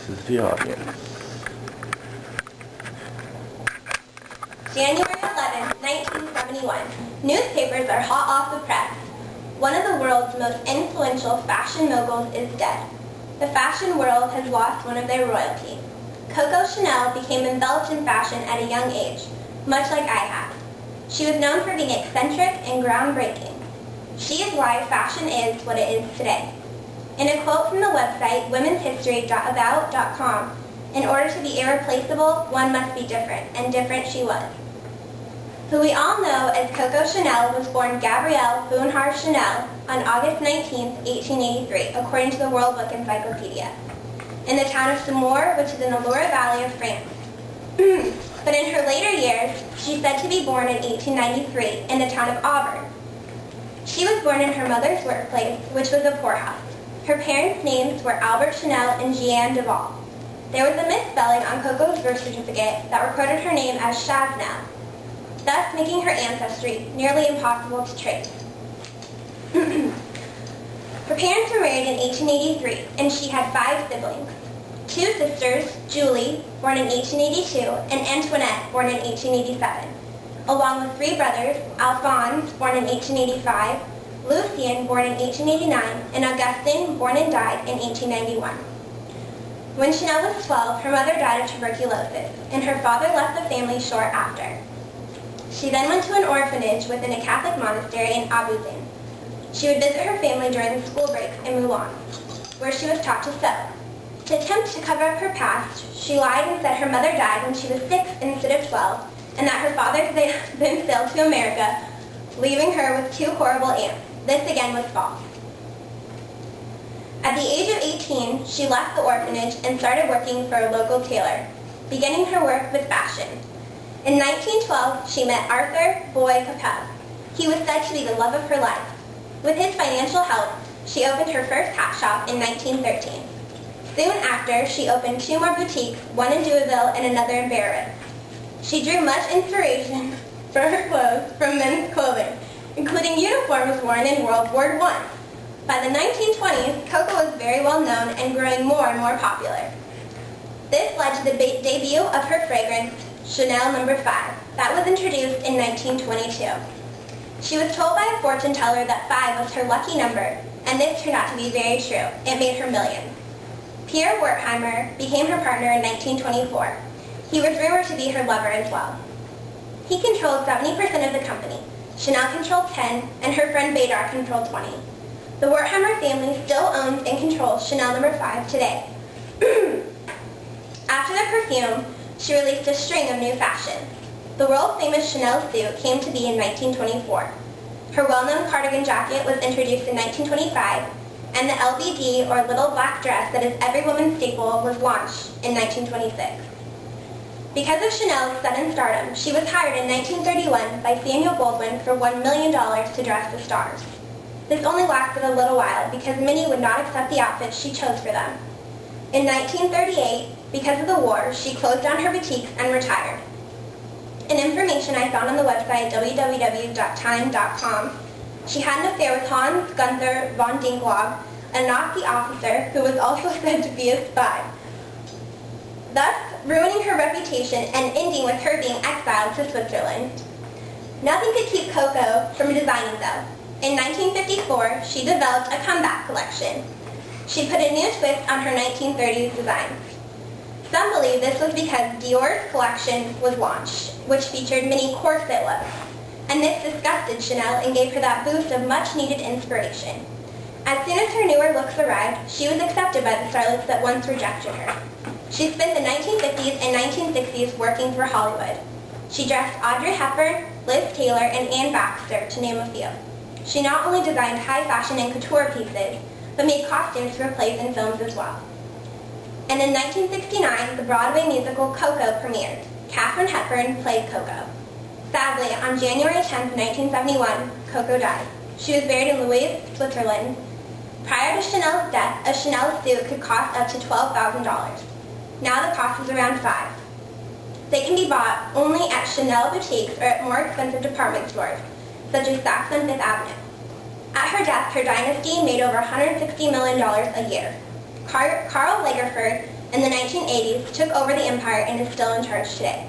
This is the audience. January 11, 1971. Newspapers are hot off the press. One of the world's most influential fashion moguls is dead. The fashion world has lost one of their royalty. Coco Chanel became enveloped in fashion at a young age, much like I have. She was known for being eccentric and groundbreaking. She is why fashion is what it is today. In a quote from the website womenshistory.about.com, in order to be irreplaceable, one must be different, and different she was. Who we all know as Coco Chanel was born Gabrielle Bernhardt Chanel on August 19, 1883, according to the World Book Encyclopedia, in the town of Saumur, which is in the Loire Valley of France. But in her later years, she's said to be born in 1893 in the town of Auburn. She was born in her mother's workplace, which was a poorhouse. Her parents' names were Albert Chanel and Jeanne Duval. There was a misspelling on Coco's birth certificate that recorded her name as Chaznel, thus making her ancestry nearly impossible to trace. Her parents were married in 1883, and she had 5 siblings. 2 sisters, Julie, born in 1882, and Antoinette, born in 1887, along with 3 brothers, Alphonse, born in 1885, Lucien, born in 1889, and Augustin, born and died in 1891. When Chanel was 12, her mother died of tuberculosis, and her father left the family short after. She then went to an orphanage within a Catholic monastery in Aubusson. She would visit her family during the school breaks in Moulins, where she was taught to sew. To attempt to cover up her past, she lied and said her mother died when she was 6 instead of 12, and that her father had then sailed to America, leaving her with 2 horrible aunts. This again was false. At the age of 18, she left the orphanage and started working for a local tailor, beginning her work with fashion. In 1912, she met Arthur Boy Capel. He was said to be the love of her life. With his financial help, she opened her first hat shop in 1913. Soon after, she opened 2 more boutiques, one in Deauville and another in Biarritz. She drew much inspiration for her clothes from men's clothing, including uniforms worn in World War I. By the 1920s, Coco was very well known and growing more and more popular. This led to the debut of her fragrance, Chanel No. 5, that was introduced in 1922. She was told by a fortune teller that 5 was her lucky number, and this turned out to be very true. It made her millions. Pierre Wertheimer became her partner in 1924. He was rumored to be her lover as well. He controlled 70% of the company. Chanel controlled 10, and her friend Badar controlled 20. The Wertheimer family still owns and controls Chanel No. 5 today. After the perfume, she released a string of new fashion. The world-famous Chanel suit came to be in 1924. Her well-known cardigan jacket was introduced in 1925, and the LBD, or little black dress that is every woman's staple, was launched in 1926. Because of Chanel's sudden stardom, she was hired in 1931 by Samuel Goldwyn for $1 million to dress the stars. This only lasted a little while because many would not accept the outfits she chose for them. In 1938, because of the war, she closed down her boutiques and retired. In information I found on the website www.time.com, she had an affair with Hans Gunther von Dinklage, a Nazi officer who was also said to be a spy, thus ruining her reputation and ending with her being exiled to Switzerland. Nothing could keep Coco from designing though. In 1954, she developed a comeback collection. She put a new twist on her 1930s designs. Some believe this was because Dior's collection was launched, which featured mini corset looks, and this disgusted Chanel and gave her that boost of much-needed inspiration. As soon as her newer looks arrived, she was accepted by the starlets that once rejected her. She spent the 1950s and 1960s working for Hollywood. She dressed Audrey Hepburn, Liz Taylor, and Anne Baxter, to name a few. She not only designed high fashion and couture pieces, but made costumes for plays and films as well. And in 1969, the Broadway musical Coco premiered. Katharine Hepburn played Coco. Sadly, on January 10, 1971, Coco died. She was buried in Louise, Switzerland. Prior to Chanel's death, a Chanel suit could cost up to $12,000. Now the cost is around $5,000. They can be bought only at Chanel boutiques or at more expensive department stores, such as Saks on Fifth Avenue. At her death, her dynasty made over $160 million a year. Karl Lagerfeld in the 1980s, took over the empire and is still in charge today.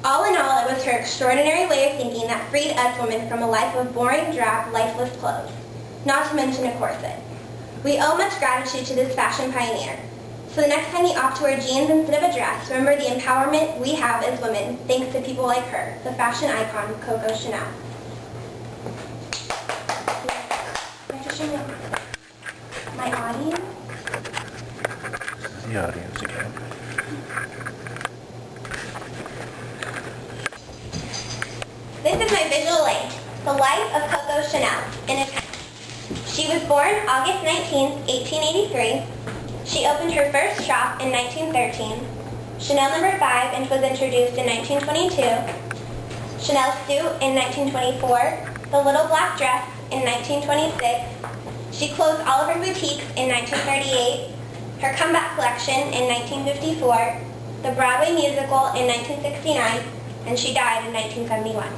All in all, it was her extraordinary way of thinking that freed us women from a life of boring, drab, lifeless clothes, not to mention a corset. We owe much gratitude to this fashion pioneer. So the next time you opt to wear jeans instead of a dress, remember the empowerment we have as women thanks to people like her, the fashion icon, Coco Chanel. Can I just show you my audience? The audience again. This is my visual aid, The Life of Coco Chanel, in a pen. She was born August 19, 1883. She opened her first shop in 1913, Chanel No. 5, and was introduced in 1922, Chanel suit in 1924, the little black dress in 1926. She closed all of her boutiques in 1938, her comeback collection in 1954, the Broadway musical in 1969, and she died in 1971.